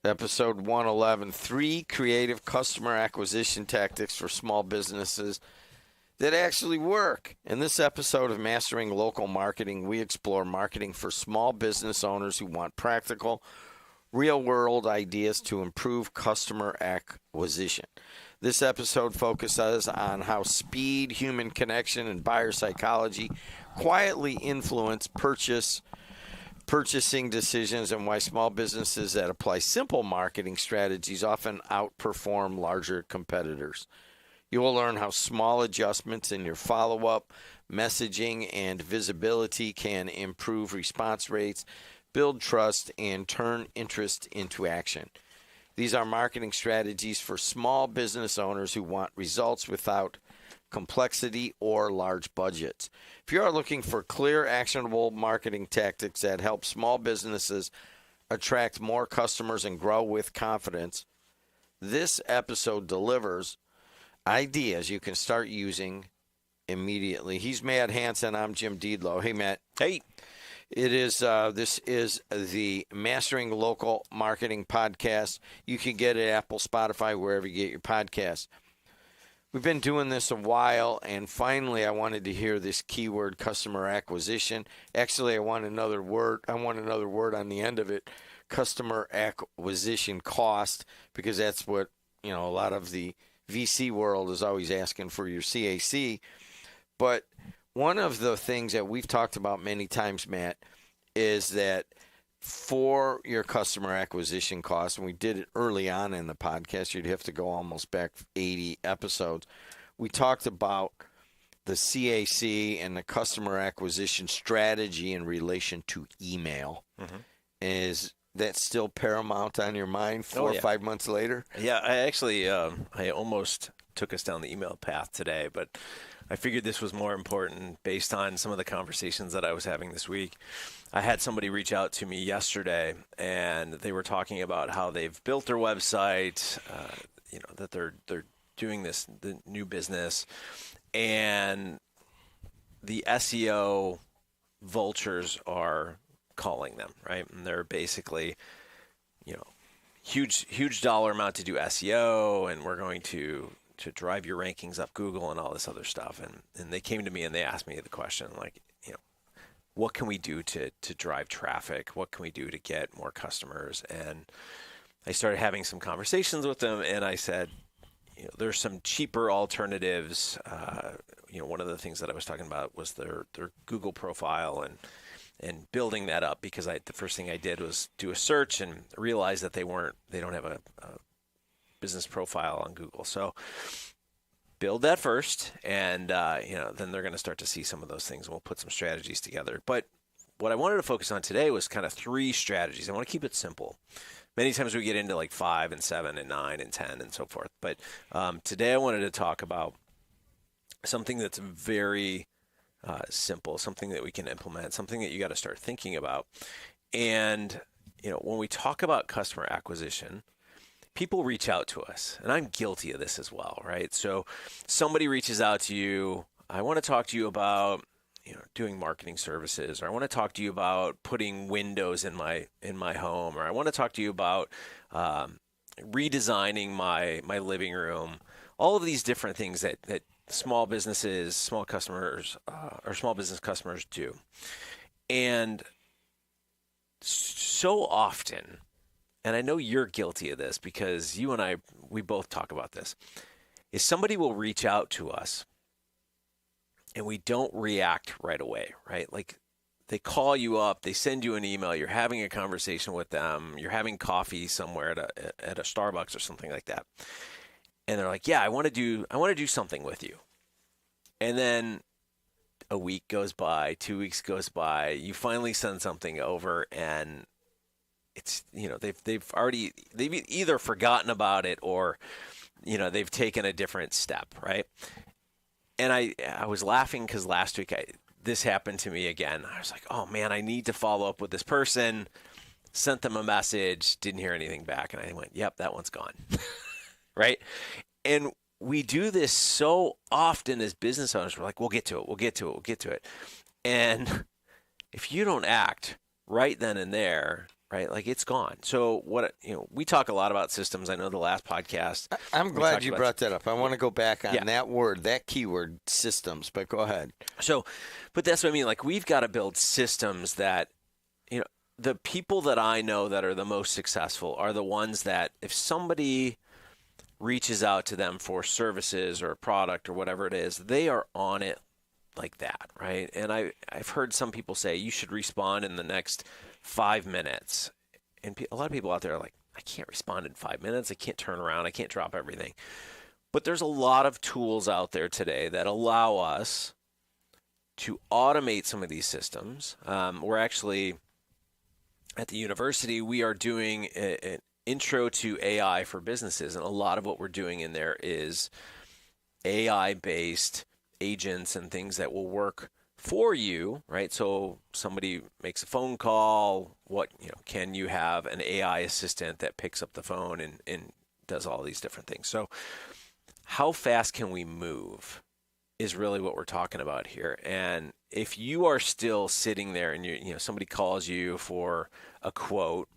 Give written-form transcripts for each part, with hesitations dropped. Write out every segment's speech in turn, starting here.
Episode 111, 3 creative customer acquisition tactics for small businesses that actually work. In this episode of Mastering Local Marketing, we explore marketing for small business owners who want practical, real-world ideas to improve customer acquisition. This episode focuses on how speed, human connection, and buyer psychology quietly influence purchasing decisions, and why small businesses that apply simple marketing strategies often outperform larger competitors. You will learn how small adjustments in your follow-up, messaging, and visibility can improve response rates, build trust, and turn interest into action. These are marketing strategies for small business owners who want results without complexity or large budgets. If you are looking for clear, actionable marketing tactics that help small businesses attract more customers and grow with confidence, this episode delivers ideas you can start using immediately. He's Matt Hansen. I'm Jim Deedlow. Hey, Matt. Hey. This is the Mastering Local Marketing podcast. You can get it at Apple, Spotify, wherever you get your podcasts. We've been doing this a while, and finally I wanted to hear this keyword, customer acquisition. Actually, I want another word on the end of it, customer acquisition cost, because that's what, a lot of the VC world is always asking for, your CAC. But one of the things that we've talked about many times, Matt, is that for your customer acquisition costs, and we did it early on in the podcast, you'd have to go almost back 80 episodes. We talked about the CAC and the customer acquisition strategy in relation to email. Mm-hmm. Is that still paramount on your mind 4 or 5 months later? Yeah, I actually I almost took us down the email path today, but I figured this was more important based on some of the conversations that I was having this week. I had somebody reach out to me yesterday, and they were talking about how they've built their website, that they're doing the new business, and the SEO vultures are calling them, right? And they're basically, huge dollar amount to do SEO, and we're going to drive your rankings up Google and all this other stuff. And they came to me and they asked me the question, like, what can we do to drive traffic? What can we do to get more customers? And I started having some conversations with them, and I said, there's some cheaper alternatives. One of the things that I was talking about was their Google profile and building that up, because the first thing I did was do a search and realize that they don't have a business profile on Google. So build that first, and then they're going to start to see some of those things, and we'll put some strategies together. But what I wanted to focus on today was kind of 3 strategies. I want to keep it simple. Many times we get into like 5 and 7 and 9 and 10 and so forth. But today I wanted to talk about something that's very simple, something that we can implement, something that you got to start thinking about. And when we talk about customer acquisition, people reach out to us, and I'm guilty of this as well, right? So somebody reaches out to you. I want to talk to you about, doing marketing services, or I want to talk to you about putting windows in my home, or I want to talk to you about redesigning my living room. All of these different things that small businesses, small customers, or small business customers do. And so often, and I know you're guilty of this because you and I, we both talk about this, is somebody will reach out to us and we don't react right away, right? Like, they call you up, they send you an email, you're having a conversation with them, you're having coffee somewhere at a Starbucks or something like that. And they're like, yeah, I want to do something with you. And then a week goes by, 2 weeks goes by, you finally send something over, and it's, they've either forgotten about it, or, they've taken a different step, right? And I was laughing because last week this happened to me again. I was like, oh man, I need to follow up with this person. Sent them a message, didn't hear anything back. And I went, yep, that one's gone. Right? And we do this so often as business owners. We're like, we'll get to it. And if you don't act right then and there, right? Like it's gone. So we talk a lot about systems. I know the last podcast. I'm glad you brought that up. I want to go back on Yeah. that word, that keyword, systems, but go ahead. So, but that's what I mean. Like we've got to build systems that, the people that I know that are the most successful are the ones that if somebody reaches out to them for services or a product or whatever it is, they are on it like that, right? And I've heard some people say you should respond in the next 5 minutes. And a lot of people out there are like, I can't respond in 5 minutes. I can't turn around. I can't drop everything. But there's a lot of tools out there today that allow us to automate some of these systems. We're actually at the university, we are doing an intro to AI for businesses. And a lot of what we're doing in there is AI-based agents and things that will work for you, right? So somebody makes a phone call. Can you have an AI assistant that picks up the phone and does all these different things? So how fast can we move is really what we're talking about here. And if you are still sitting there and somebody calls you for a quote,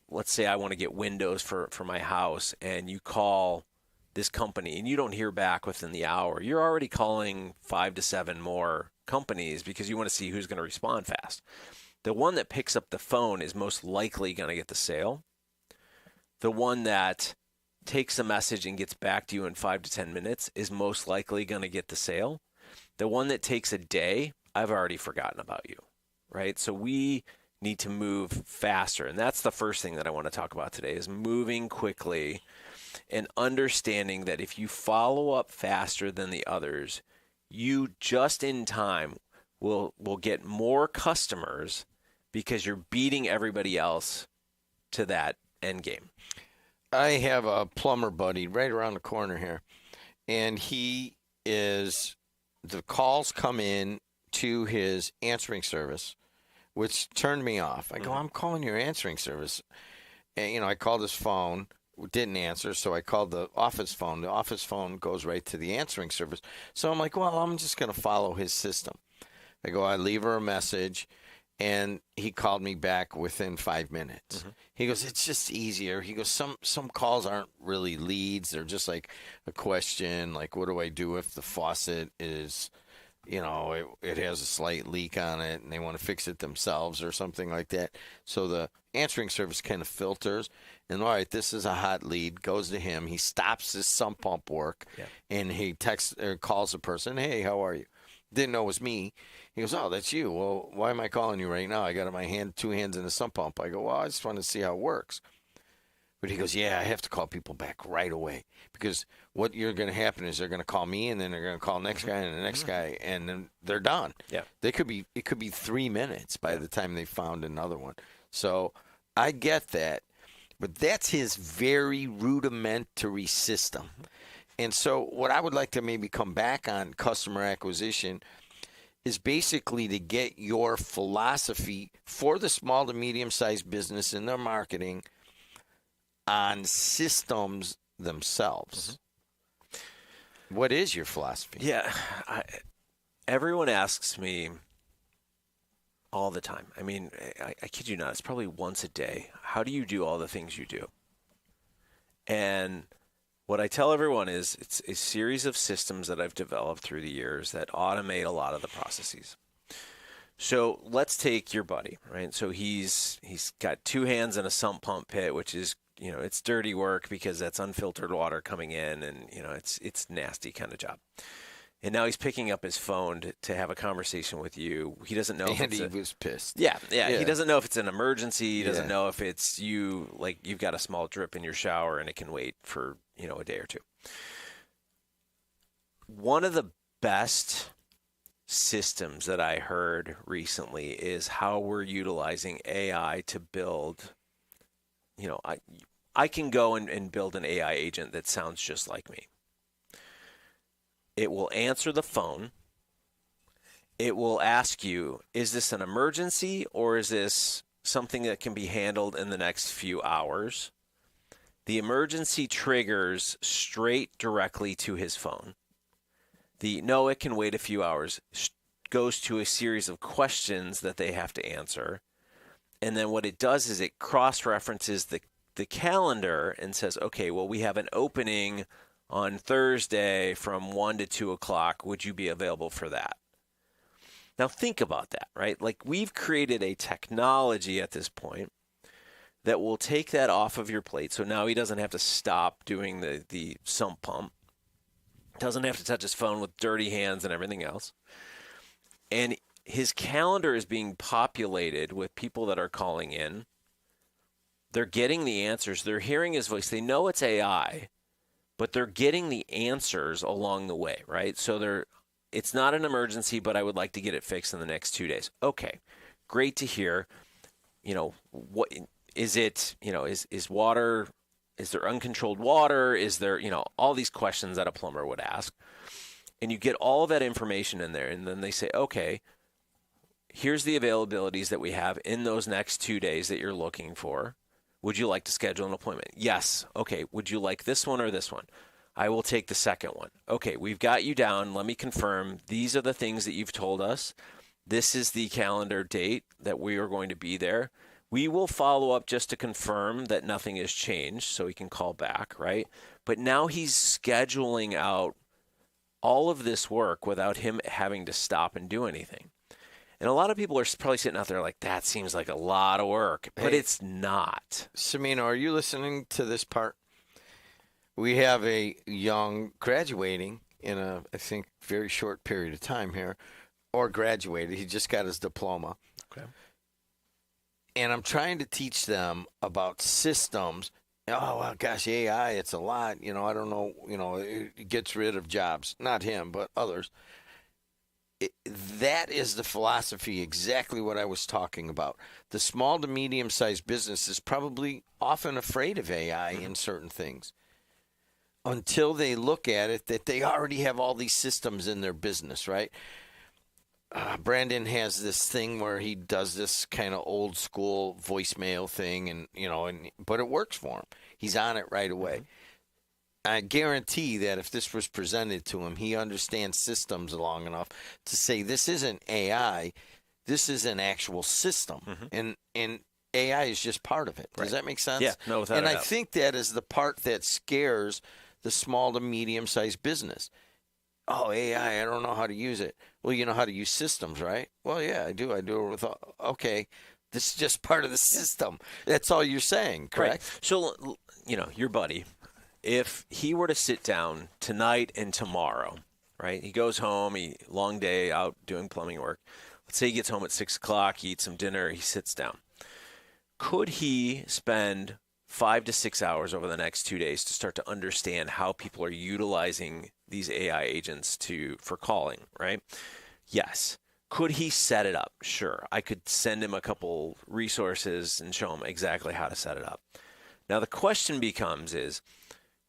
let's say I want to get windows for my house, and you call this company and you don't hear back within the hour, you're already calling 5 to 7 more companies because you want to see who's going to respond fast. The one that picks up the phone is most likely going to get the sale. The one that takes the message and gets back to you in 5 to 10 minutes is most likely going to get the sale. The one that takes a day, I've already forgotten about you, right? So we need to move faster. And that's the first thing that I want to talk about today is moving quickly and understanding that if you follow up faster than the others, you just in time will get more customers because you're beating everybody else to that end game. I have a plumber buddy right around the corner here, and the calls come in to his answering service, which turned me off. I go, I'm calling your answering service. And, I called his phone, didn't answer, so I called the office phone. The office phone goes right to the answering service. So I'm like, well, I'm just going to follow his system. I leave her a message, and he called me back within 5 minutes. He goes, it's just easier. He goes, some calls aren't really leads. They're just like a question, like, what do I do if the faucet is, it has a slight leak on it and they want to fix it themselves or something like that. So the answering service kind of filters. And, all right, this is a hot lead, goes to him. He stops his sump pump work, and he texts or calls the person, hey, how are you? Didn't know it was me. He goes, oh, that's you. Well, why am I calling you right now? I got two hands in the sump pump. I go, well, I just want to see how it works. But he goes, yeah, I have to call people back right away because what you're going to happen is they're going to call me, and then they're going to call the next guy and the next guy, and then they're done. Yeah, it could be 3 minutes by the time they found another one. So I get that, but that's his very rudimentary system. And so what I would like to maybe come back on customer acquisition is basically to get your philosophy for the small to medium-sized business in their marketing on systems themselves. What is your philosophy? Yeah, everyone asks me all the time. I mean, I kid you not, it's probably once a day. How do you do all the things you do? And what I tell everyone is it's a series of systems that I've developed through the years that automate a lot of the processes. So let's take your buddy, right? So he's got 2 hands in a sump pump pit, which is, it's dirty work because that's unfiltered water coming in, and it's nasty kind of job. And now he's picking up his phone to have a conversation with you. He doesn't know. And he was pissed. Yeah. He doesn't know if it's an emergency. He doesn't know if it's you, like you've got a small drip in your shower and it can wait for, a day or two. One of the best systems that I heard recently is how we're utilizing AI to build, I can go and build an AI agent that sounds just like me. It will answer the phone. It will ask you, is this an emergency or is this something that can be handled in the next few hours? The emergency triggers straight directly to his phone. The no, it can wait a few hours goes to a series of questions that they have to answer. And then what it does is it cross-references the calendar and says, okay, well, we have an opening on Thursday from 1 to 2 o'clock. Would you be available for that? Now think about that, right? Like, we've created a technology at this point that will take that off of your plate. So now he doesn't have to stop doing the sump pump, doesn't have to touch his phone with dirty hands and everything else. And his calendar is being populated with people that are calling in. They're getting the answers. They're hearing his voice. They know it's AI, but they're getting the answers along the way, right? So it's not an emergency, but I would like to get it fixed in the next 2 days. Okay, great to hear. What is it? Is water? Is there uncontrolled water? Is there, all these questions that a plumber would ask. And you get all of that information in there, and then they say, okay, here's the availabilities that we have in those next 2 days that you're looking for. Would you like to schedule an appointment? Yes. Okay. Would you like this one or this one? I will take the second one. Okay, we've got you down. Let me confirm. These are the things that you've told us. This is the calendar date that we are going to be there. We will follow up just to confirm that nothing has changed so he can call back, right? But now he's scheduling out all of this work without him having to stop and do anything. And a lot of people are probably sitting out there like, that seems like a lot of work, but it's not. Samino, are you listening to this part? We have a young graduating in a, I think, very short period of time here, or graduated. He just got his diploma. Okay. And I'm trying to teach them about systems. Oh, well, gosh, AI, it's a lot. I don't know, it gets rid of jobs. Not him, but others. That is the philosophy, exactly what I was talking about. The small to medium-sized business is probably often afraid of AI in certain things until they look at it that they already have all these systems in their business, right? Brandon has this thing where he does this kind of old school voicemail thing, but it works for him. He's on it right away. Mm-hmm. I guarantee that if this was presented to him, he understands systems long enough to say this isn't AI, this is an actual system, and AI is just part of it. Does that make sense? Yeah, no, without a doubt. I think that is the part that scares the small to medium-sized business. Oh, AI, I don't know how to use it. Well, you know how to use systems, right? Well, yeah, I do. I do it with, okay, this is just part of the system. That's all you're saying, correct? Right. So, your buddy, if he were to sit down tonight and tomorrow, right? He goes home, long day out doing plumbing work. Let's say he gets home at 6 o'clock, he eats some dinner, he sits down. Could he spend 5 to 6 hours over the next 2 days to start to understand how people are utilizing these AI agents for calling, right? Yes. Could he set it up? Sure. I could send him a couple resources and show him exactly how to set it up. Now the question becomes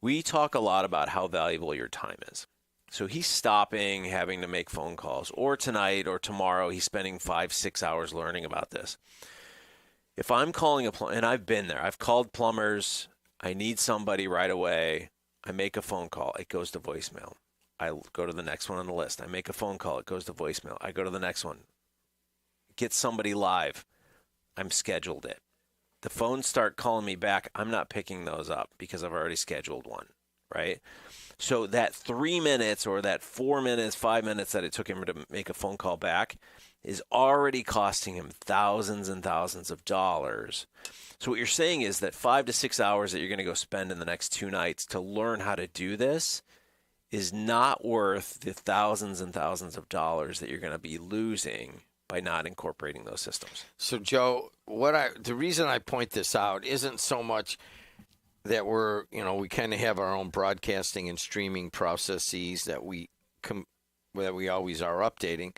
we talk a lot about how valuable your time is. So he's stopping, having to make phone calls, or tonight or tomorrow he's spending 5-6 hours learning about this. If I'm calling a plumber, and I've been there, I've called plumbers, I need somebody right away, I make a phone call, it goes to voicemail. I go to the next one on the list. I make a phone call, it goes to voicemail. I go to the next one. Get somebody live. I'm scheduled it. The phones start calling me back. I'm not picking those up because I've already scheduled one, right? So that 3 minutes or that 4 minutes, 5 minutes that it took him to make a phone call back is already costing him thousands and thousands of dollars. So what you're saying is that 5 to 6 hours that you're going to go spend in the next 2 nights to learn how to do this is not worth the thousands and thousands of dollars that you're going to be losing by not incorporating those systems. So, Joe, the reason I point this out isn't so much that we kind of have our own broadcasting and streaming processes that we always are updating,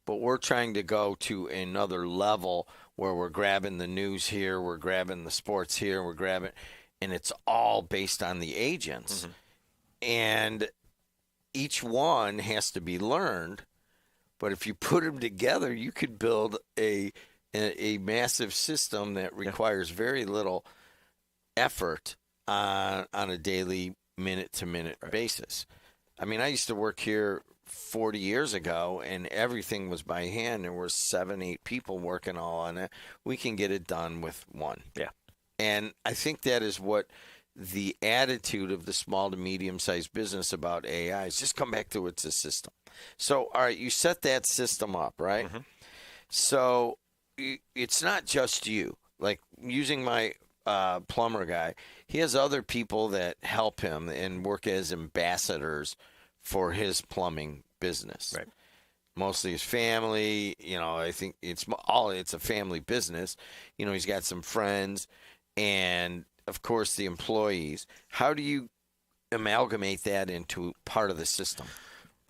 but we're trying to go to another level where we're grabbing the news here, we're grabbing the sports here, and it's all based on the agents. Mm-hmm. And each one has to be learned. But if you put them together, you could build a massive system that requires very little effort on a daily minute-to-minute basis. I mean, I used to work here 40 years ago and everything was by hand. There were 7, 8 people working all on it. We can get it done with one. Yeah. And I think that is what the attitude of the small to medium-sized business about AI is. Just come back to it's a system. So, all right, you set that system up, right? Mm-hmm. So it's not just you. Like using my plumber guy, he has other people that help him and work as ambassadors for his plumbing business. Right. Mostly his family. I think it's a family business. He's got some friends and, of course, the employees. How do you amalgamate that into part of the system?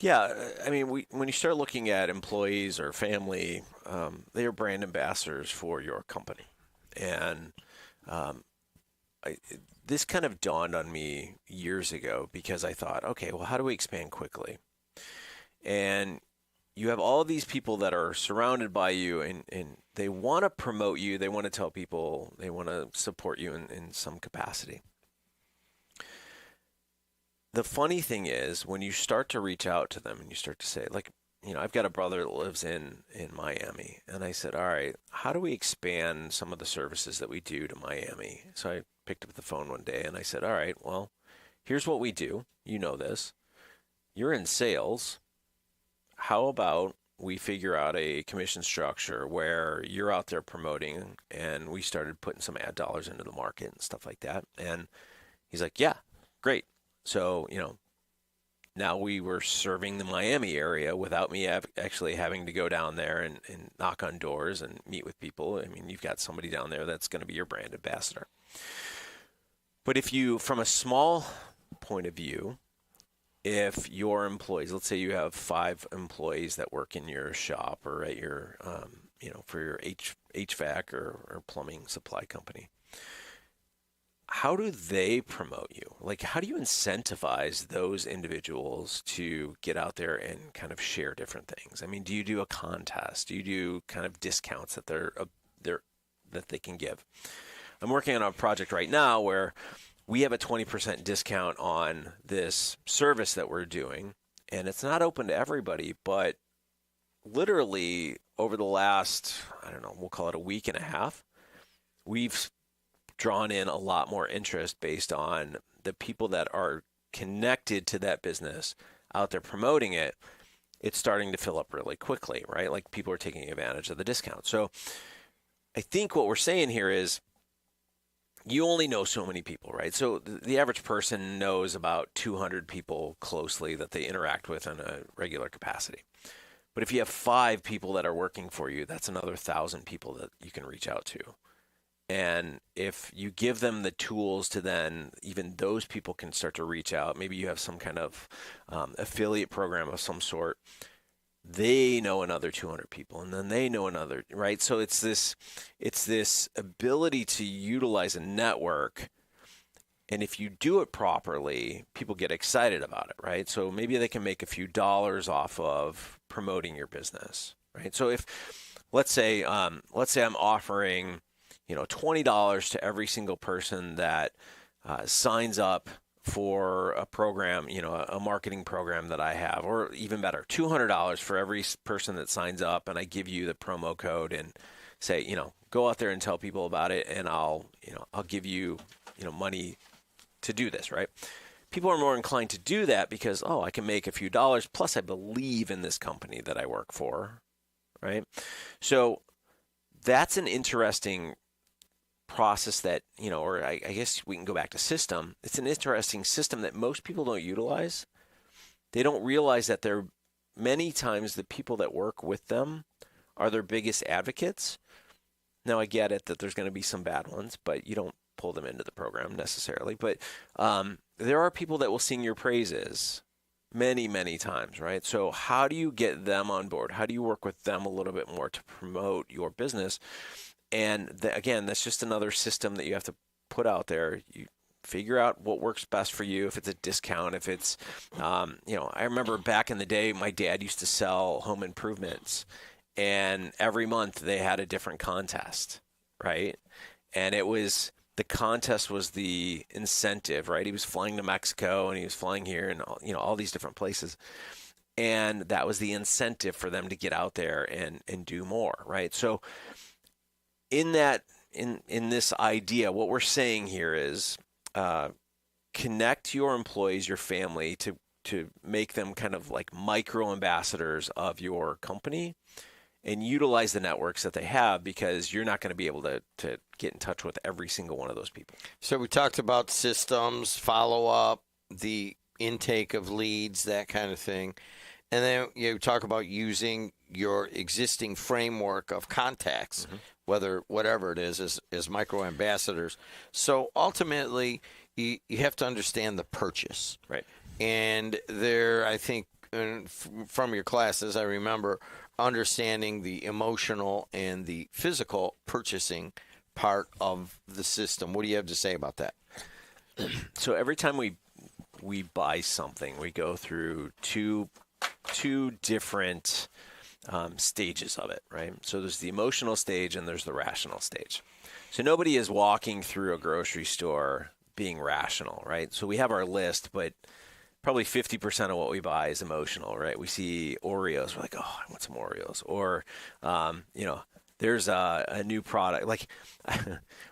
Yeah, I mean, when you start looking at employees or family, they are brand ambassadors for your company. And this kind of dawned on me years ago because I thought, okay, well, how do we expand quickly? And you have all of these people that are surrounded by you, and they want to promote you. They want to tell people, they want to support you in some capacity. The funny thing is when you start to reach out to them and you start to say, like, I've got a brother that lives in Miami. And I said, all right, how do we expand some of the services that we do to Miami? So I picked up the phone one day and I said, all right, well, here's what we do. You know this. You're in sales. How about we figure out a commission structure where you're out there promoting, and we started putting some ad dollars into the market and stuff like that. And he's like, yeah, great. So, now we were serving the Miami area without me actually having to go down there and knock on doors and meet with people. I mean, you've got somebody down there that's going to be your brand ambassador. But if you, from a small point of view, if your employees, let's say you have 5 employees that work in your shop or at your, for your HVAC or plumbing supply company, how do they promote you? Like, how do you incentivize those individuals to get out there and kind of share different things? I mean, do you do a contest? Do you do kind of discounts that that they can give? I'm working on a project right now where we have a 20% discount on this service that we're doing, and it's not open to everybody, but literally over the last, I don't know, we'll call it a week and a half, we've drawn in a lot more interest based on the people that are connected to that business out there promoting it. It's starting to fill up really quickly, right? Like, people are taking advantage of the discount. So I think what we're saying here is you only know so many people, right? So the average person knows about 200 people closely that they interact with on a regular capacity. But if you have 5 people that are working for you, that's another 1,000 people that you can reach out to. And if you give them the tools to then, even those people can start to reach out. Maybe you have some kind of affiliate program of some sort. They know another 200 people, and then they know another, right? So it's this ability to utilize a network. And if you do it properly, people get excited about it, right? So maybe they can make a few dollars off of promoting your business, right? So if, let's say I'm offering, $20 to every single person that signs up for a program, a marketing program that I have, or even better, $200 for every person that signs up, and I give you the promo code and say, go out there and tell people about it, and I'll give you, money to do this, right? People are more inclined to do that because, I can make a few dollars, plus I believe in this company that I work for, right? So that's an interesting process that, or I guess we can go back to system. It's an interesting system that most people don't utilize. They don't realize that they're many times the people that work with them are their biggest advocates. Now, I get it that there's going to be some bad ones, but you don't pull them into the program necessarily. But there are people that will sing your praises many, many times, right? So how do you get them on board? How do you work with them a little bit more to promote your business? And again, that's just another system that you have to put out there. You figure out what works best for you. If it's a discount, if it's, I remember back in the day, my dad used to sell home improvements, and every month they had a different contest, right? And the contest was the incentive, right? He was flying to Mexico and he was flying here and all these different places. And that was the incentive for them to get out there and do more, right? So in this idea, what we're saying here is connect your employees, your family, to make them kind of like micro ambassadors of your company, and utilize the networks that they have, because you're not going to be able to get in touch with every single one of those people. So we talked about systems, follow up, the intake of leads, that kind of thing. And then you talk about using your existing framework of contacts, whatever it is, as micro ambassadors. So ultimately, you have to understand the purchase. Right. And there, I think, from your classes, I remember understanding the emotional and the physical purchasing part of the system. What do you have to say about that? So every time we buy something, we go through two different stages of it, right? So there's the emotional stage and there's the rational stage. So nobody is walking through a grocery store being rational, right? So we have our list, but probably 50% of what we buy is emotional, right? We see Oreos, we're like, oh, I want some Oreos. Or, there's a new product. Like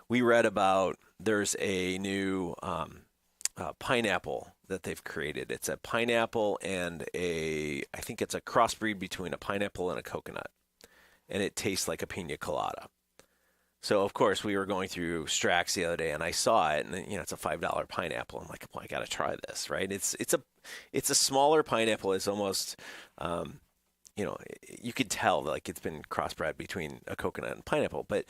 we read about, there's a new pineapple that they've created. It's a pineapple and I think it's a crossbreed between a pineapple and a coconut. And it tastes like a pina colada. So, of course, we were going through Strax the other day, and I saw it, and it's a $5 pineapple. I'm like, well, I got to try this, right? It's a smaller pineapple. It's almost, you could tell like it's been crossbred between a coconut and pineapple, but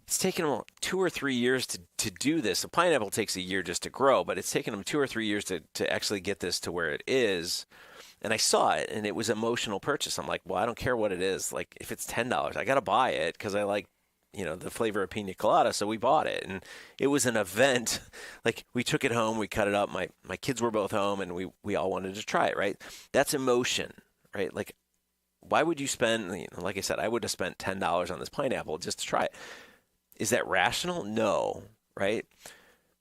it's taken them 2 or 3 years to do this. A pineapple takes a year just to grow, but it's taken them 2 or 3 years to actually get this to where it is. And I saw it, and it was emotional purchase. I'm like, well, I don't care what it is. Like, if it's $10, I got to buy it because I like, the flavor of pina colada. So we bought it, and it was an event. Like, we took it home, we cut it up. My kids were both home, and we all wanted to try it, right? That's emotion, right? Like, why would you spend, like I said, I would have spent $10 on this pineapple just to try it. Is that rational? No, right?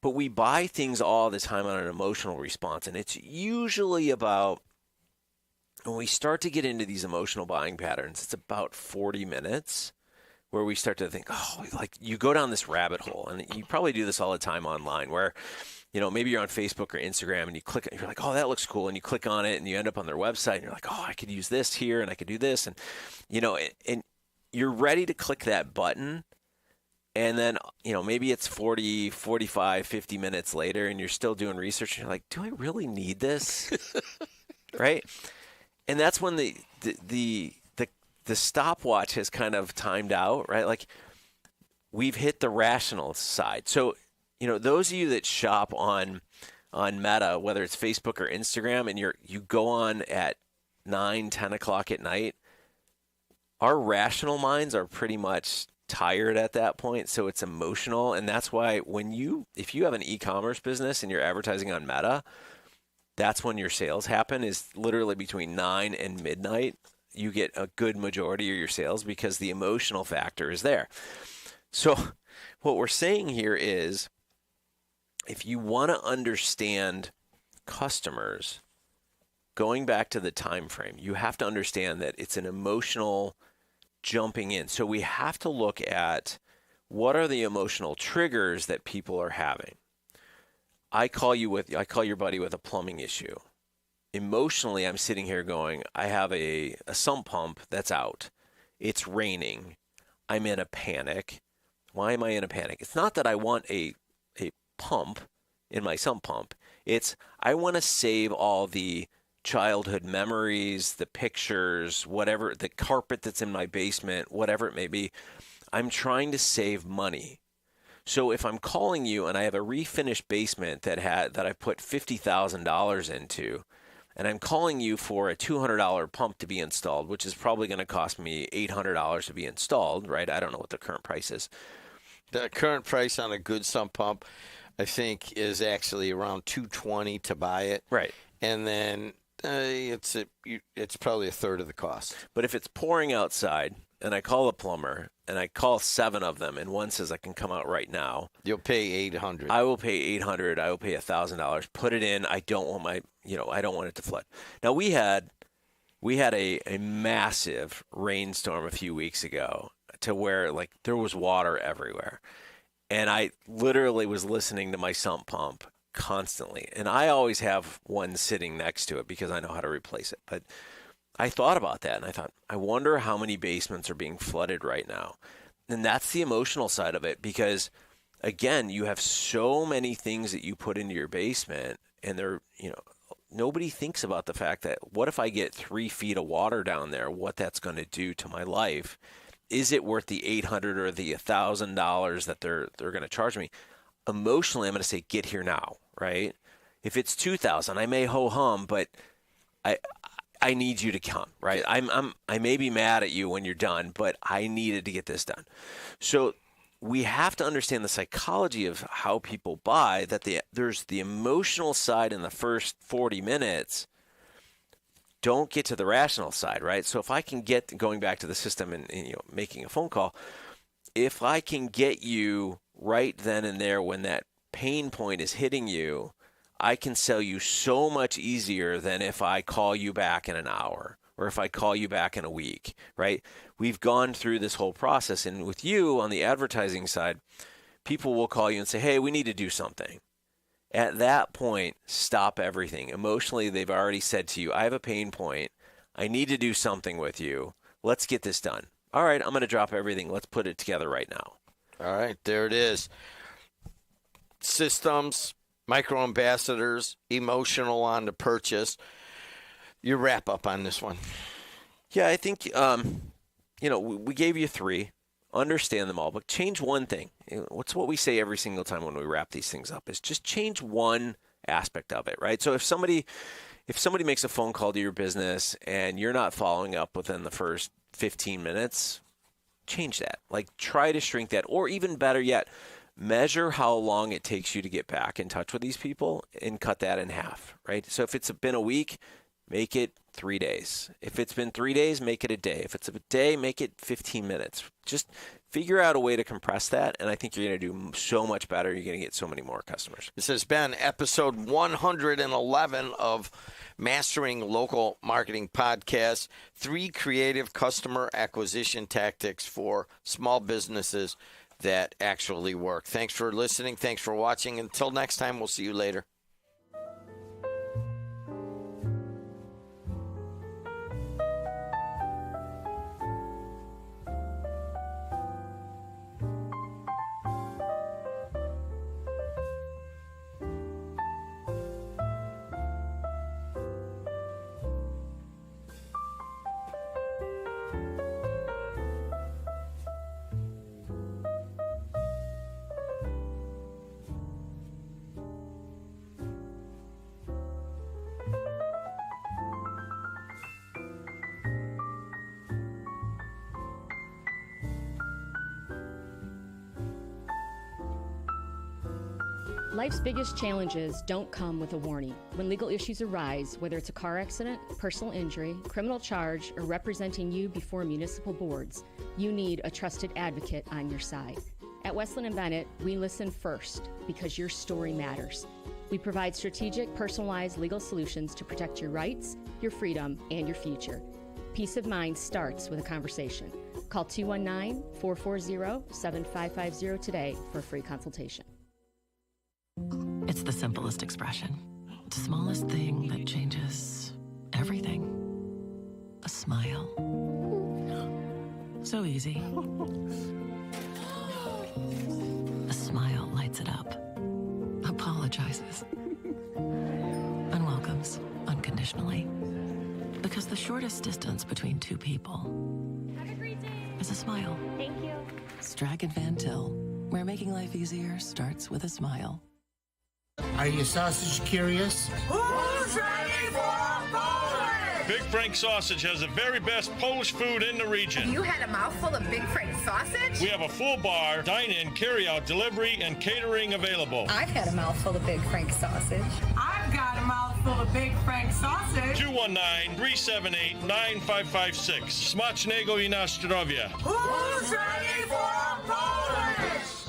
But we buy things all the time on an emotional response, and it's usually about, when we start to get into these emotional buying patterns, it's about 40 minutes where we start to think, oh, like you go down this rabbit hole, and you probably do this all the time online where, maybe you're on Facebook or Instagram and you click, you're like, oh, that looks cool. And you click on it and you end up on their website and you're like, oh, I could use this here and I could do this. And, and you're ready to click that button. And then, maybe it's 40, 45, 50 minutes later and you're still doing research. And you're like, do I really need this? Right? And that's when the stopwatch has kind of timed out, right? Like, we've hit the rational side. So, those of you that shop on Meta, whether it's Facebook or Instagram, and you go on at 9, 10 o'clock at night, our rational minds are pretty much tired at that point. So it's emotional. And that's why if you have an e-commerce business and you're advertising on Meta, that's when your sales happen, is literally between 9 and midnight. You get a good majority of your sales because the emotional factor is there. So what we're saying here is, if you want to understand customers, going back to the time frame, you have to understand that it's an emotional jumping in. So we have to look at what are the emotional triggers that people are having. I call your buddy with a plumbing issue. Emotionally, I'm sitting here going, I have a sump pump that's out. It's raining. I'm in a panic. Why am I in a panic? It's not that I want a pump in my sump pump. It's I want to save all the childhood memories, the pictures, whatever, the carpet that's in my basement, whatever it may be. I'm trying to save money. So if I'm calling you and I have a refinished basement that I put $50,000 into, and I'm calling you for a $200 pump to be installed, which is probably going to cost me $800 to be installed, right? I don't know what the current price is. The current price on a good sump pump, I think, is actually around $220 to buy it. Right. And then it's probably a third of the cost. But if it's pouring outside and I call a plumber and I call 7 of them and one says I can come out right now, you'll pay $800. I will pay $800. I will pay $1,000. Put it in. I don't want I don't want it to flood. Now we had we had a massive rainstorm a few weeks ago to where like there was water everywhere. And I literally was listening to my sump pump constantly. And I always have one sitting next to it because I know how to replace it. But I thought about that and I thought, I wonder how many basements are being flooded right now. And that's the emotional side of it because, again, you have so many things that you put into your basement and they're, nobody thinks about the fact that what if I get 3 feet of water down there, what that's going to do to my life? Is it worth the $800 or the $1,000 that they're going to charge me? Emotionally, I'm going to say, get here now, right? If it's $2,000, I may ho-hum, but I need you to come, right? I may be mad at you when you're done, but I needed to get this done. So we have to understand the psychology of how people buy, that there's the emotional side in the first 40 minutes. Don't get to the rational side, right? So if I can get, going back to the system and making a phone call, if I can get you right then and there when that pain point is hitting you, I can sell you so much easier than if I call you back in an hour or if I call you back in a week, right? We've gone through this whole process. And with you on the advertising side, people will call you and say, hey, we need to do something. At that point, stop everything. Emotionally, they've already said to you, I have a pain point. I need to do something with you. Let's get this done. All right, I'm going to drop everything. Let's put it together right now. All right, there it is. Systems, micro ambassadors, emotional on the purchase. Your wrap up on this one. Yeah, I think, we gave you 3. Understand them all, but change one thing. What's what we say every single time when we wrap these things up is just change one aspect of it, right? So if somebody makes a phone call to your business and you're not following up within the first 15 minutes, change that. Like try to shrink that, or even better yet, measure how long it takes you to get back in touch with these people and cut that in half, right? So if it's been a week, make it 3 days. If it's been 3 days, make it a day. If it's a day, make it 15 minutes. Just figure out a way to compress that, and I think you're going to do so much better. You're going to get so many more customers. This has been episode 111 of Mastering Local Marketing Podcast, 3 creative customer acquisition tactics for small businesses that actually work. Thanks for listening. Thanks for watching. Until next time, we'll see you later. Life's biggest challenges don't come with a warning. When legal issues arise, whether it's a car accident, personal injury, criminal charge, or representing you before municipal boards, you need a trusted advocate on your side. At Westland & Bennett, we listen first because your story matters. We provide strategic, personalized legal solutions to protect your rights, your freedom, and your future. Peace of mind starts with a conversation. Call 219-440-7550 today for a free consultation. It's the simplest expression. The smallest thing that changes everything. A smile. So easy. A smile lights it up. Apologizes. And welcomes unconditionally. Because the shortest distance between 2 people is a smile. Thank you. Strag & Van Til, where making life easier starts with a smile. Are you sausage curious? Who's ready for Polish? Big Frank Sausage has the very best Polish food in the region. You had a mouthful of Big Frank sausage? We have a full bar, dine-in, carry-out, delivery, and catering available. I've had a mouthful of Big Frank sausage. I've got a mouthful of Big Frank sausage. 219-378-9556. Smacznego i na zdrowie. Who's ready for Polish?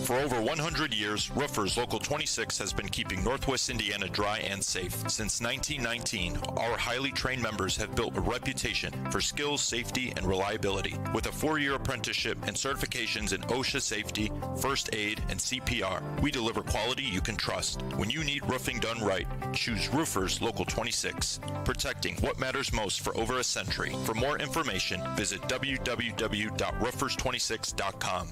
For over 100 years, Roofers Local 26 has been keeping Northwest Indiana dry and safe. Since 1919, our highly trained members have built a reputation for skills, safety, and reliability. With a 4-year apprenticeship and certifications in OSHA safety, first aid, and CPR, we deliver quality you can trust. When you need roofing done right, choose Roofers Local 26, protecting what matters most for over a century. For more information, visit www.roofers26.com.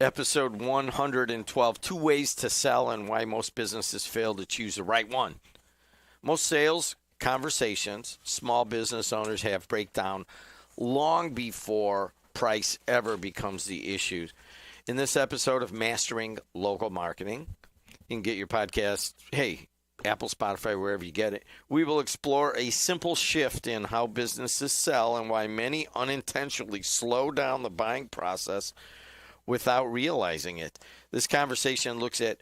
Episode 112, 2 ways to sell and why most businesses fail to choose the right one. Most sales conversations small business owners have break down long before price ever becomes the issue. In this episode of Mastering Local Marketing, you can get your podcast, hey, Apple, Spotify, wherever you get it. We will explore a simple shift in how businesses sell and why many unintentionally slow down the buying process without realizing it. This conversation looks at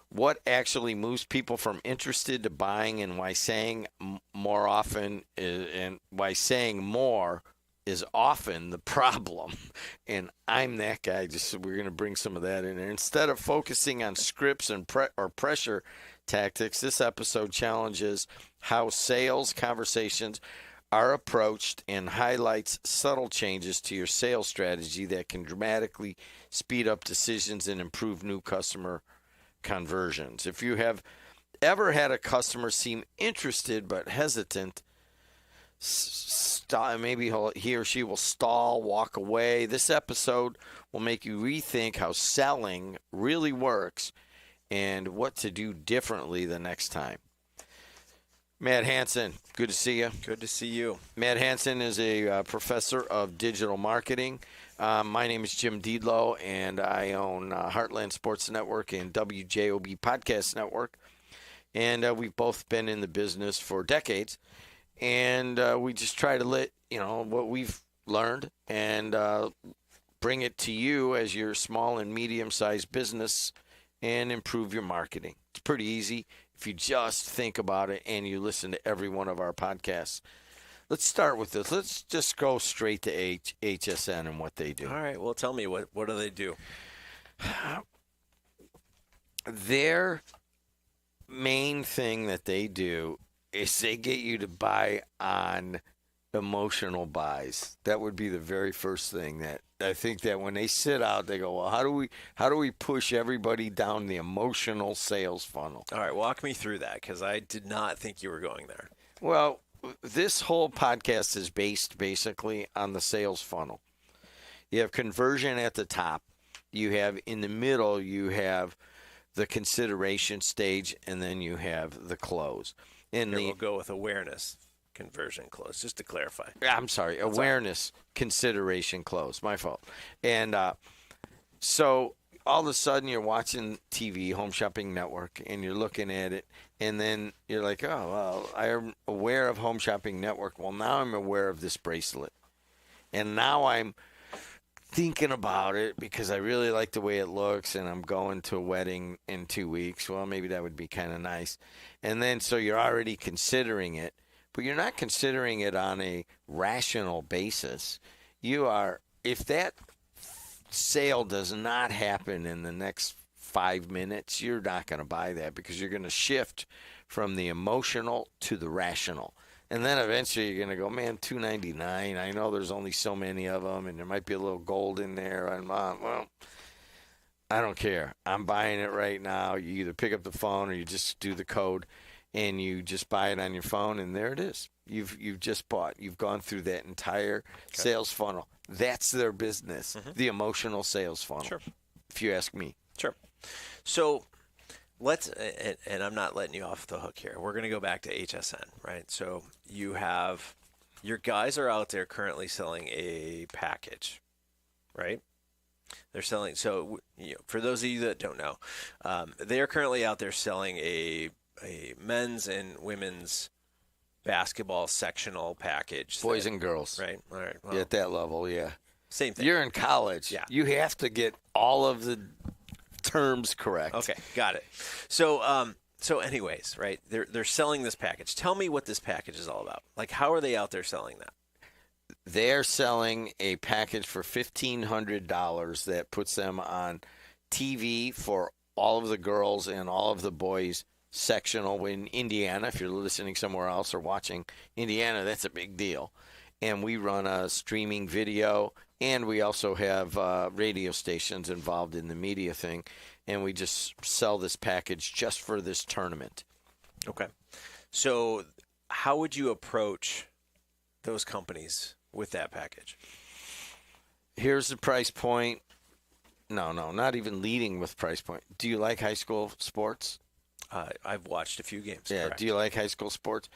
what actually moves people from interested to buying and why saying more often and why saying more is often the problem. And I'm that guy. We're going to bring some of that in there. Instead of focusing on scripts and pressure tactics, this episode challenges how sales conversations are approached and highlights subtle changes to your sales strategy that can dramatically speed up decisions and improve new customer conversions. If you have ever had a customer seem interested but hesitant, maybe he or she will stall, walk away, this episode will make you rethink how selling really works and what to do differently the next time. Matt Hansen, good to see you. Good to see you. Matt Hansen is a professor of digital marketing. My name is Jim Diedlow, and I own Heartland Sports Network and WJOB Podcast Network. And we've both been in the business for decades. And we just try to let, what we've learned and bring it to you as your small and medium-sized business and improve your marketing. It's pretty easy if you just think about it and you listen to every one of our podcasts. Let's start with this. Let's just go straight to HSN and what they do. All right. Well, tell me, what do they do? Their main thing that they do is they get you to buy on emotional buys. That would be the very first thing that I think that when they sit out, they go, well, how do we push everybody down the emotional sales funnel? All right, walk me through that, because I did not think you were going there. Well, this whole podcast is based basically on the sales funnel. You have conversion at the top. You have in the middle, you have the consideration stage, and then you have the close. We'll go with awareness, conversion, close, just to clarify. I'm sorry, awareness, consideration, close. My fault. And so all of a sudden you're watching TV, Home Shopping Network, and you're looking at it, and then you're like, oh, well, I'm aware of Home Shopping Network. Well, now I'm aware of this bracelet. And now I'm thinking about it because I really like the way it looks, and I'm going to a wedding in 2 weeks. Well, maybe that would be kind of nice. And then so you're already considering it, but you're not considering it on a rational basis. You are, if that sale does not happen in the next 5 minutes, you're not going to buy that because you're going to shift from the emotional to the rational. And then eventually you're going to go, man, $2.99. I know there's only so many of them, and there might be a little gold in there. And well, I don't care. I'm buying it right now. You either pick up the phone or you just do the code, and you just buy it on your phone, and there it is. You've just bought. You've gone through that entire sales funnel. That's their business, the emotional sales funnel. Sure. If you ask me. Sure. So let's, and I'm not letting you off the hook here. We're going to go back to HSN, right? So you have, your guys are out there currently selling a package, right? They're selling, so for those of you that don't know, they are currently out there selling a men's and women's basketball sectional package. Boys and girls. Right. All right. Well, at that level, yeah. Same thing. You're in college. Yeah. You have to get all of the terms correct. Okay, got it. So, anyways, right? They're selling this package. Tell me what this package is all about. Like, how are they out there selling that? They're selling a package for $1,500 that puts them on TV for all of the girls and all of the boys sectional in Indiana. If you're listening somewhere else or watching Indiana, that's a big deal. And we run a streaming video, and we also have radio stations involved in the media thing, and we just sell this package just for this tournament. Okay. So how would you approach those companies with that package? Here's the price point. No, not even leading with price point. Do you like high school sports? I've watched a few games. Yeah. Correct. Do you like high school sports?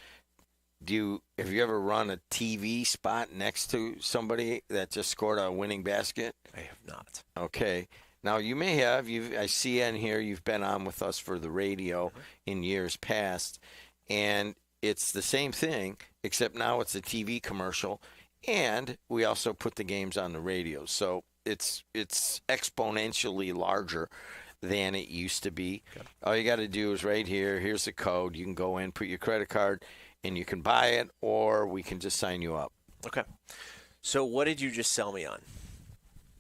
Have you ever run a TV spot next to somebody that just scored a winning basket? I have not. Okay. Now you may have. I see in here you've been on with us for the radio in years past, and it's the same thing except now it's a TV commercial, and we also put the games on the radio. So it's exponentially larger than it used to be. Okay. All you got to do is right here. Here's the code. You can go in, put your credit card, and you can buy it, or we can just sign you up. Okay. So what did you just sell me on?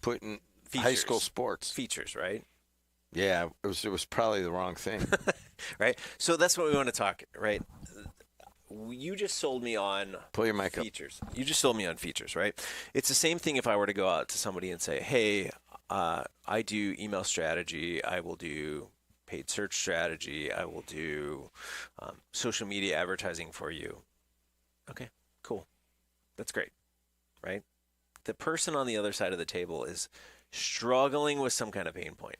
Putting Features. high school sports. Features, right? Yeah, it was probably the wrong thing. Right? So that's what we want to talk, right? You just sold me on Pull your mic up. features. You just sold me on features, right? It's the same thing if I were to go out to somebody and say, hey, I do email strategy. I will do paid search strategy. I will do social media advertising for you. Okay, cool. That's great, right? The person on the other side of the table is struggling with some kind of pain point.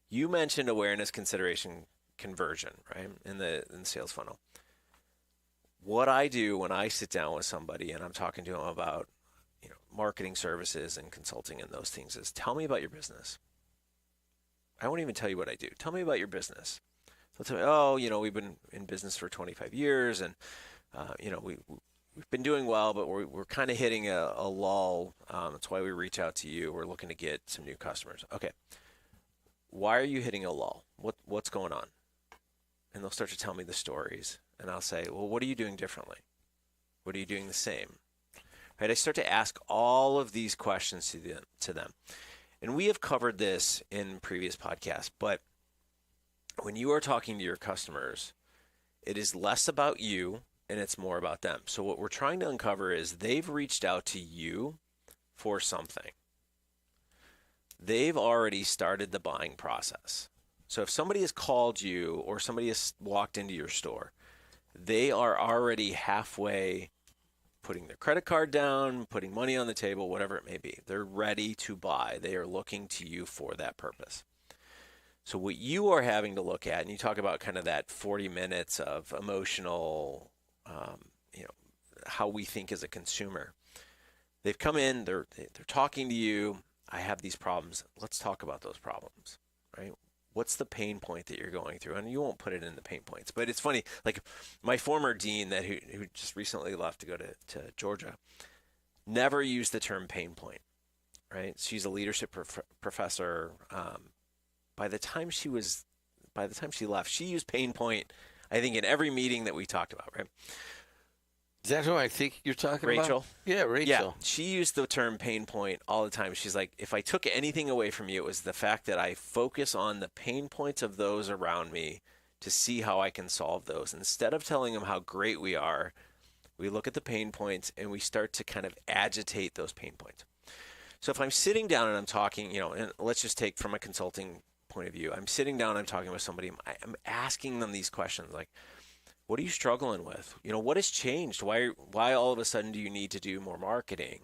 You mentioned awareness, consideration, conversion, right, in the sales funnel. What I do when I sit down with somebody and I'm talking to them about, marketing services and consulting and those things is, tell me about your business. I won't even tell you what I do. Tell me about your business. They'll tell me, we've been in business for 25 years and, we've been doing well, but we're kind of hitting a lull. That's why we reach out to you. We're looking to get some new customers. Okay. Why are you hitting a lull? What's going on? And they'll start to tell me the stories. And I'll say, well, what are you doing differently? What are you doing the same? Right? I start to ask all of these questions to them. And we have covered this in previous podcasts, but when you are talking to your customers, it is less about you and it's more about them. So what we're trying to uncover is they've reached out to you for something. They've already started the buying process. So if somebody has called you or somebody has walked into your store, they are already halfway putting their credit card down, putting money on the table, whatever it may be. They're ready to buy. They are looking to you for that purpose. So what you are having to look at, and you talk about kind of that 40 minutes of emotional, how we think as a consumer. They've come in, they're talking to you. I have these problems. Let's talk about those problems, right? What's the pain point that you're going through? And you won't put it in the pain points, but it's funny. Like my former dean who just recently left to go to Georgia, never used the term pain point, right? She's a leadership professor. By the time she left, she used pain point, I think, in every meeting that we talked about, right? Is that who I think you're talking about? Rachel? Yeah, Rachel. Yeah, she used the term pain point all the time. She's like, if I took anything away from you, it was the fact that I focus on the pain points of those around me to see how I can solve those. Instead of telling them how great we are, we look at the pain points and we start to kind of agitate those pain points. So if I'm sitting down and I'm talking, and let's just take from a consulting point of view, I'm sitting down, I'm talking with somebody, I'm asking them these questions like, what are you struggling with? What has changed? Why all of a sudden do you need to do more marketing?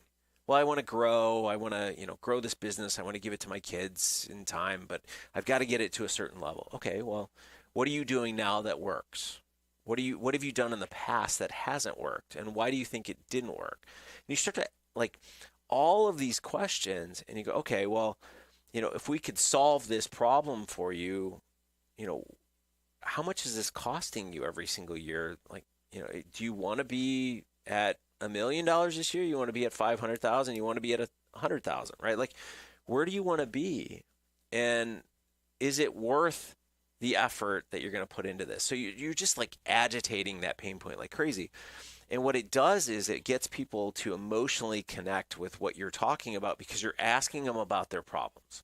Well, I want to grow. I want to, grow this business. I want to give it to my kids in time, but I've got to get it to a certain level. Okay, well, what are you doing now that works? What have you done in the past that hasn't worked? And why do you think it didn't work? And you start to all of these questions and you go, okay, well, if we could solve this problem for you, how much is this costing you every single year? Do you want to be at $1 million this year? You want to be at 500,000? You want to be at 100,000, right? Where do you want to be? And is it worth the effort that you're going to put into this? So you're just agitating that pain point like crazy. And what it does is it gets people to emotionally connect with what you're talking about because you're asking them about their problems.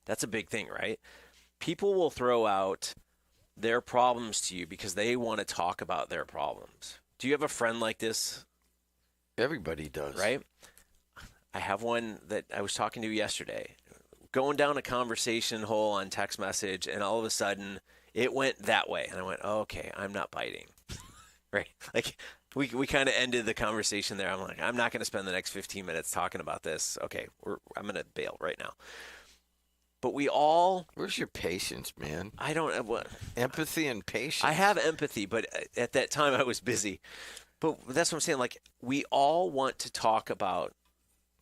That's a big thing, right? People will throw out their problems to you because they want to talk about their problems. Do you have a friend like this? Everybody does. Right? I have one that I was talking to yesterday, going down a conversation hole on text message, and all of a sudden it went that way. And I went, oh, okay, I'm not biting. Right? We kind of ended the conversation there. I'm like, I'm not going to spend the next 15 minutes talking about this. Okay, I'm going to bail right now. But we all... Where's your patience, man? I don't have what... Empathy and patience. I have empathy, but at that time I was busy. But that's what I'm saying. We all want to talk about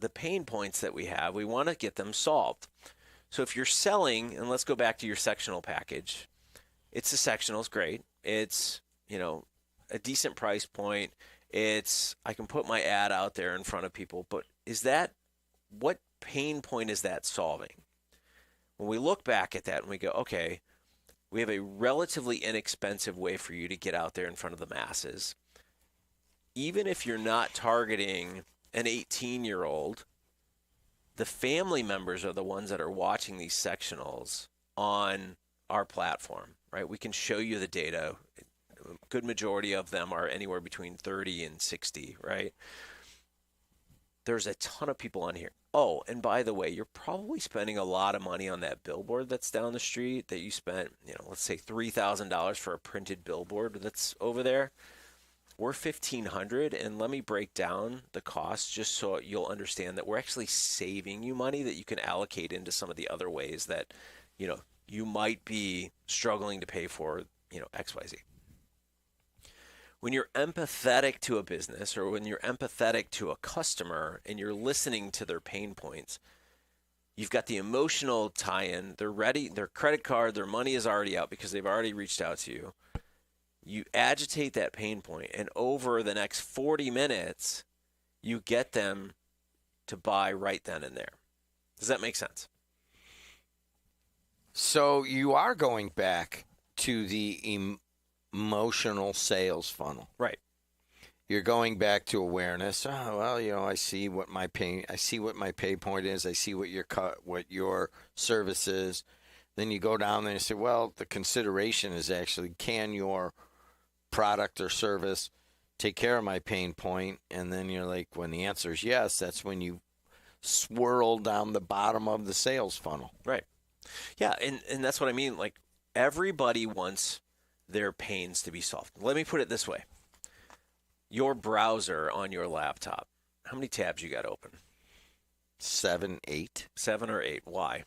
the pain points that we have. We want to get them solved. So if you're selling, and let's go back to your sectional package. It's a sectional. It's great. It's, a decent price point. I can put my ad out there in front of people. But what pain point is that solving? When we look back at that and we go, okay, we have a relatively inexpensive way for you to get out there in front of the masses. even if you're not targeting an 18-year-old, the family members are the ones that are watching these sectionals on our platform, right? We can show you the data. A good majority of them are anywhere between 30 and 60, right? There's a ton of people on here. Oh, and by the way, you're probably spending a lot of money on that billboard that's down the street that you spent, let's say $3,000 for a printed billboard that's over there. We're $1,500, and let me break down the cost just so you'll understand that we're actually saving you money that you can allocate into some of the other ways that, you might be struggling to pay for, XYZ. When you're empathetic to a business or when you're empathetic to a customer and you're listening to their pain points, you've got the emotional tie-in. They're ready. Their credit card, their money is already out because they've already reached out to you. You agitate that pain point, and over the next 40 minutes, you get them to buy right then and there. Does that make sense? So you are going back to the emotional sales funnel. Right. You're going back to awareness. Oh, well, I see what my pay point is. I see what your service is. Then you go down there and say, well, the consideration is actually, can your product or service take care of my pain point? And then you're like, when the answer is yes, that's when you swirl down the bottom of the sales funnel. Right. Yeah, and that's what I mean. Like, everybody wants their pains to be solved. Let me put it this way. Your browser on your laptop, how many tabs you got open? 7, 8. 7 or 8. Why?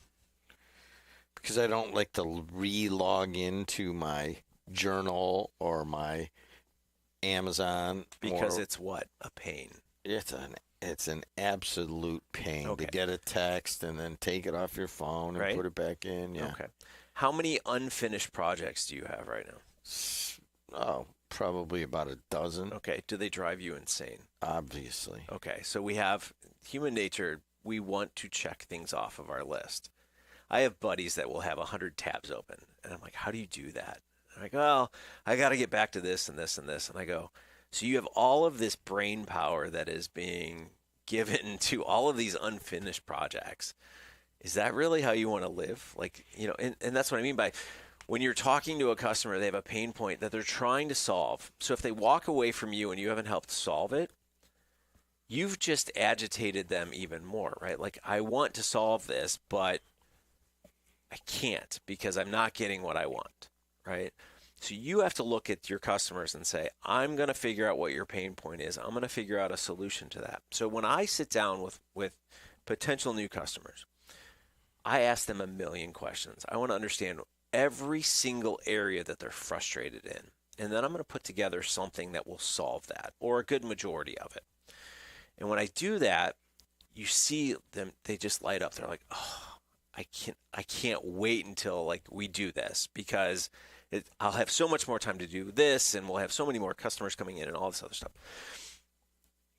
Because I don't like to re-log into my journal or my Amazon. Because it's what? A pain. It's an absolute pain to get a text and then take it off your phone and put it back in. Yeah. Okay. How many unfinished projects do you have right now? Oh, probably about a dozen. Okay. Do they drive you insane? Obviously. Okay. So we have human nature. We want to check things off of our list. I have buddies that will have 100 tabs open. And I'm like, how do you do that? I'm like, well, I got to get back to this and this and this. And I go, so you have all of this brain power that is being given to all of these unfinished projects. Is that really how you want to live? Like, and that's what I mean by when you're talking to a customer, they have a pain point that they're trying to solve. So if they walk away from you and you haven't helped solve it, you've just agitated them even more, right? Like, I want to solve this, but I can't because I'm not getting what I want, right? So you have to look at your customers and say, I'm going to figure out what your pain point is. I'm going to figure out a solution to that. So when I sit down with potential new customers, I ask them a million questions. I want to understand every single area that they're frustrated in. And then I'm going to put together something that will solve that, or a good majority of it. And when I do that, you see them, they just light up. They're like, oh, I can't wait until we do this because I'll have so much more time to do this, and we'll have so many more customers coming in and all this other stuff.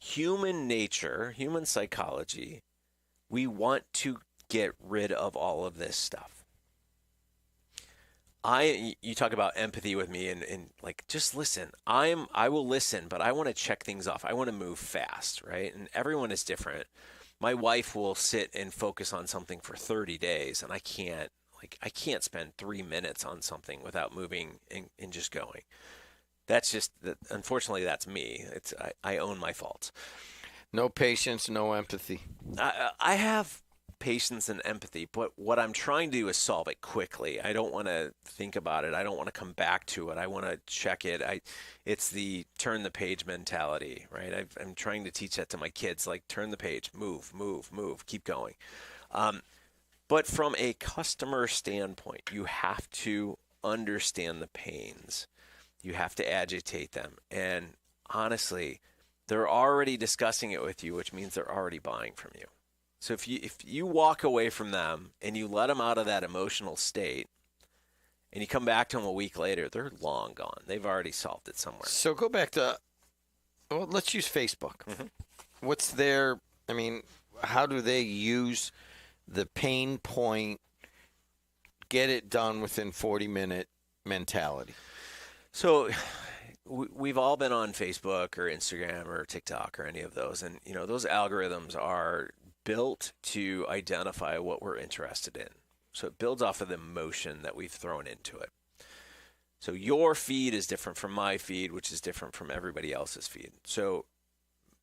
Human nature, human psychology, we want to get rid of all of this stuff. You talk about empathy with me and just listen. I will listen, but I want to check things off. I want to move fast, right? And everyone is different. My wife will sit and focus on something for 30 days, and I can't spend 3 minutes on something without moving and just going. Unfortunately, that's me. I own my faults. No patience, no empathy. I have patience and empathy, but what I'm trying to do is solve it quickly. I don't want to think about it. I don't want to come back to it. I want to check it. It's the turn the page mentality, right? I'm trying to teach that to my kids, like turn the page, move, keep going. But from a customer standpoint, you have to understand the pains. You have to agitate them. And honestly, they're already discussing it with you, which means they're already buying from you. So if you walk away from them and you let them out of that emotional state and you come back to them a week later, they're long gone. They've already solved it somewhere. So go back to, let's use Facebook. Mm-hmm. How do they use the pain point, get it done within 40-minute mentality? So we've all been on Facebook or Instagram or TikTok or any of those. And, those algorithms are built to identify what we're interested in. So it builds off of the emotion that we've thrown into it. So your feed is different from my feed, which is different from everybody else's feed. So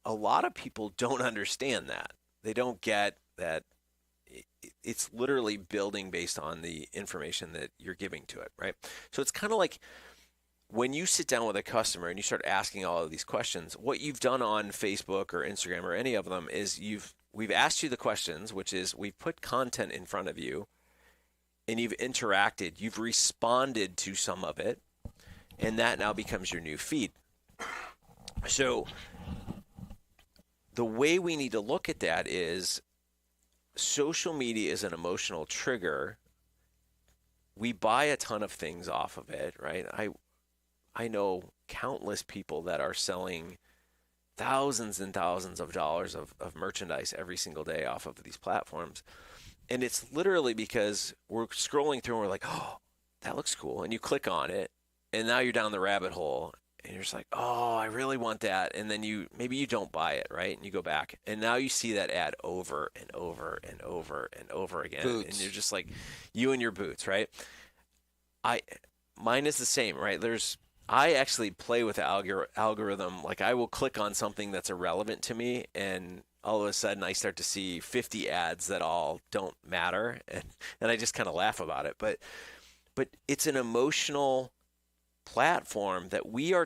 a lot of people don't understand that. They don't get that it's literally building based on the information that you're giving to it, right? So it's kind of like when you sit down with a customer and you start asking all of these questions, what you've done on Facebook or Instagram or any of them is we've asked you the questions, which is we've put content in front of you and you've interacted, you've responded to some of it, and that now becomes your new feed. So the way we need to look at that is social media is an emotional trigger. We buy a ton of things off of it, right? I know countless people that are selling thousands and thousands of dollars of merchandise every single day off of these platforms. And it's literally because we're scrolling through and we're like, oh, that looks cool. And you click on it, and now you're down the rabbit hole. And you're just like, oh, I really want that. And then maybe you don't buy it, right? And you go back. And now you see that ad over and over and over and over again. Boots. And you're just like, you and your boots, right? Mine is the same, right? I actually play with the algorithm. Like I will click on something that's irrelevant to me, and all of a sudden I start to see 50 ads that all don't matter. And I just kind of laugh about it. But it's an emotional platform that we are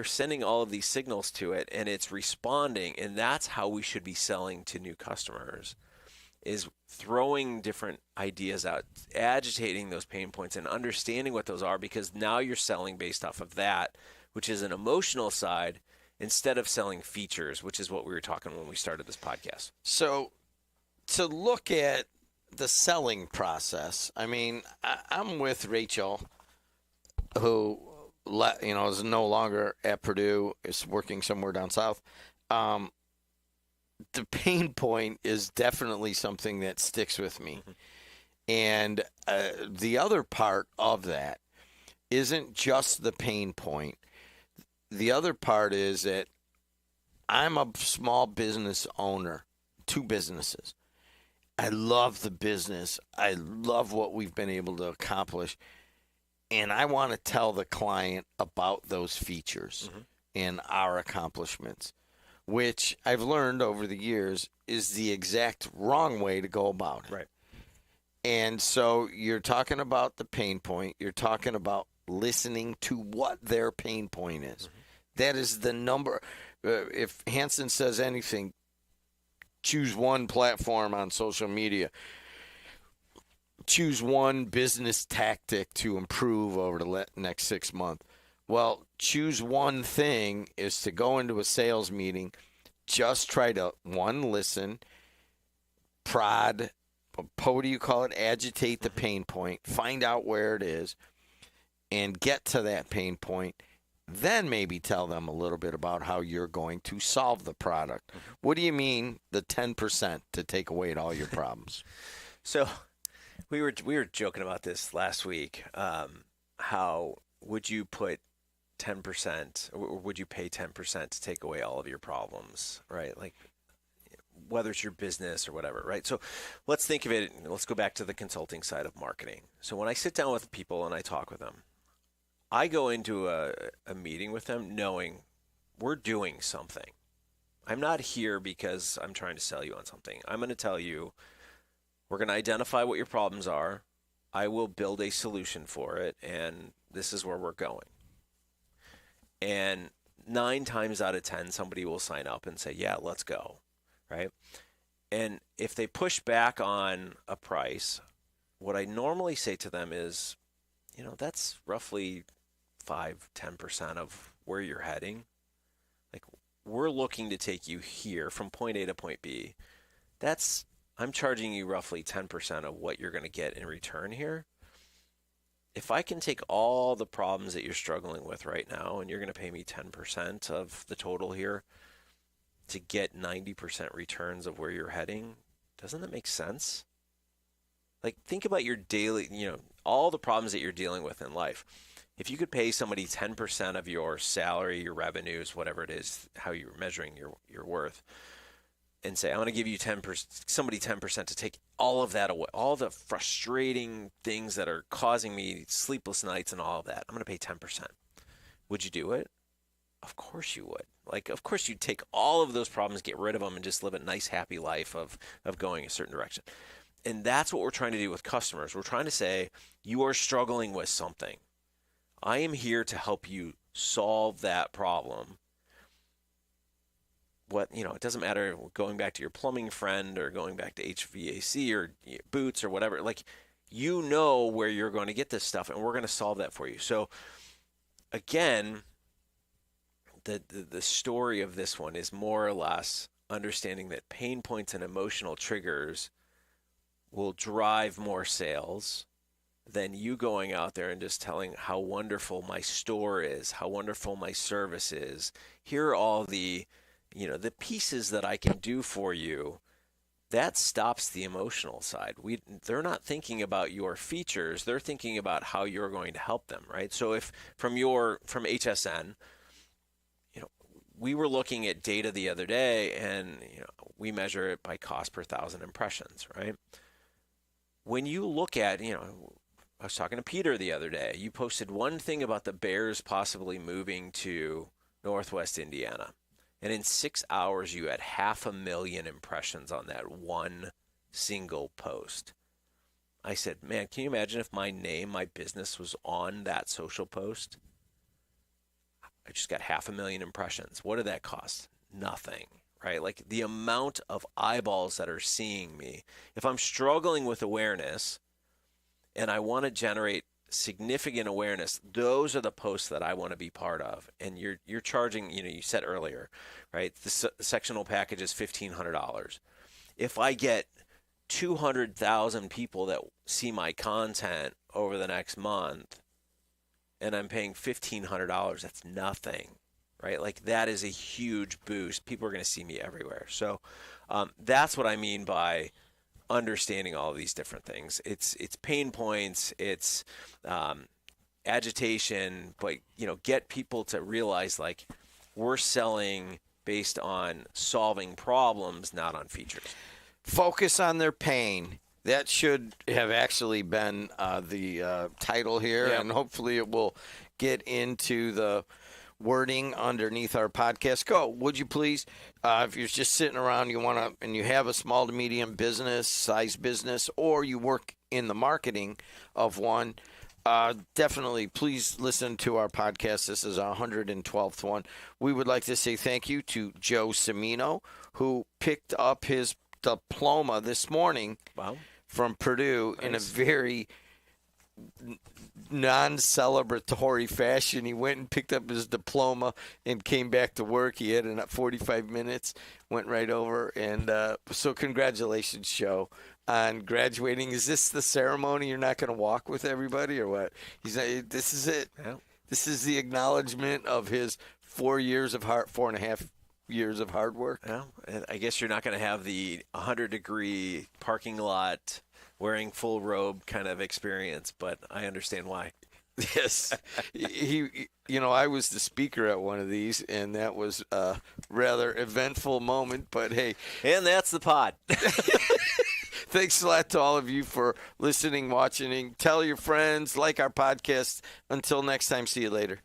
sending all of these signals to it, and it's responding. And that's how we should be selling to new customers, is throwing different ideas out, agitating those pain points and understanding what those are, because now you're selling based off of that, which is an emotional side, instead of selling features, which is what we were talking when we started this podcast. So to look at the selling process, I mean, I'm with Rachel, who is no longer at Purdue, is working somewhere down south. The pain point is definitely something that sticks with me. Mm-hmm. And the other part of that isn't just the pain point. The other part is that I'm a small business owner, 2 businesses. I love the business. I love what we've been able to accomplish. And I want to tell the client about those features and our accomplishments, which I've learned over the years is the exact wrong way to go about it. Right. And so you're talking about the pain point. You're talking about listening to what their pain point is. Mm-hmm. That is the number. If Hansen says anything, choose one platform on social media. Choose one business tactic to improve over the next 6 months. Well, choose one thing is to go into a sales meeting, just try to, listen, prod, what do you call it, agitate the pain point, find out where it is, and get to that pain point. Then maybe tell them a little bit about how you're going to solve the product. What do you mean the 10% to take away all your problems? So we were joking about this last week. How would you put 10%, or would you pay 10% to take away all of your problems, right? Like whether it's your business or whatever, right? So let's think of it. Let's go back to the consulting side of marketing. So when I sit down with people and I talk with them, I go into a meeting with them knowing we're doing something. I'm not here because I'm trying to sell you on something. I'm going to tell you, we're going to identify what your problems are. I will build a solution for it, and this is where we're going. And 9 times out of 10, somebody will sign up and say, yeah, let's go, right? And if they push back on a price, what I normally say to them is, that's roughly 5-10% of where you're heading. Like, we're looking to take you here from point A to point B. I'm charging you roughly 10% of what you're going to get in return here. If I can take all the problems that you're struggling with right now, and you're going to pay me 10% of the total here to get 90% returns of where you're heading, doesn't that make sense? Like, think about your daily, all the problems that you're dealing with in life. If you could pay somebody 10% of your salary, your revenues, whatever it is, how you're measuring your worth, and say, I'm going to give you 10% to take all of that away, all the frustrating things that are causing me sleepless nights and all of that. I'm going to pay 10%. Would you do it? Of course you would. Like, of course you'd take all of those problems, get rid of them, and just live a nice, happy life of going a certain direction. And that's what we're trying to do with customers. We're trying to say, you are struggling with something. I am here to help you solve that problem. It doesn't matter going back to your plumbing friend or going back to HVAC or boots or whatever. Like, you know where you're going to get this stuff, and we're going to solve that for you. So, again, the story of this one is more or less understanding that pain points and emotional triggers will drive more sales than you going out there and just telling how wonderful my store is, how wonderful my service is. Here are all the pieces that I can do for you. That stops the emotional side. They're not thinking about your features. They're thinking about how you're going to help them, right? So if from HSN, we were looking at data the other day, and we measure it by cost per 1,000 impressions, right? When you look at, I was talking to Peter the other day. You posted one thing about the Bears possibly moving to Northwest Indiana. And in 6 hours, you had 500,000 impressions on that one single post. I said, man, can you imagine if my business was on that social post? I just got 500,000 impressions. What did that cost? Nothing, right? Like, the amount of eyeballs that are seeing me. If I'm struggling with awareness and I want to generate significant awareness, those are the posts that I want to be part of. And you're charging, you said earlier, right? The sectional package is $1,500. If I get 200,000 people that see my content over the next month, and I'm paying $1,500, that's nothing, right? Like, that is a huge boost. People are going to see me everywhere. So that's what I mean by understanding all of these different things. It's pain points, it's agitation, but get people to realize, like, we're selling based on solving problems, not on features. Focus on their pain. That should have actually been the title here, and hopefully it will get into the wording underneath our podcast. Go, would you please? If you're just sitting around, and you have a small to medium size business, or you work in the marketing of one, definitely please listen to our podcast. This is our 112th one. We would like to say thank you to Joe Cimino, who picked up his diploma this morning. Wow. From Purdue. Nice. In a very non-celebratory fashion. He went and picked up his diploma and came back to work. He had 45 minutes, went right over. And so congratulations, Joe, on graduating. Is this the ceremony? You're not going to walk with everybody or what? This is it. Yeah. This is the acknowledgement of his 4.5 years of hard work. Well, I guess you're not going to have the 100-degree parking lot wearing full robe kind of experience, but I understand why. Yes. I was the speaker at one of these, and that was a rather eventful moment, but hey. And that's the pod. Thanks a lot to all of you for listening, watching. Tell your friends, like our podcast. Until next time, see you later.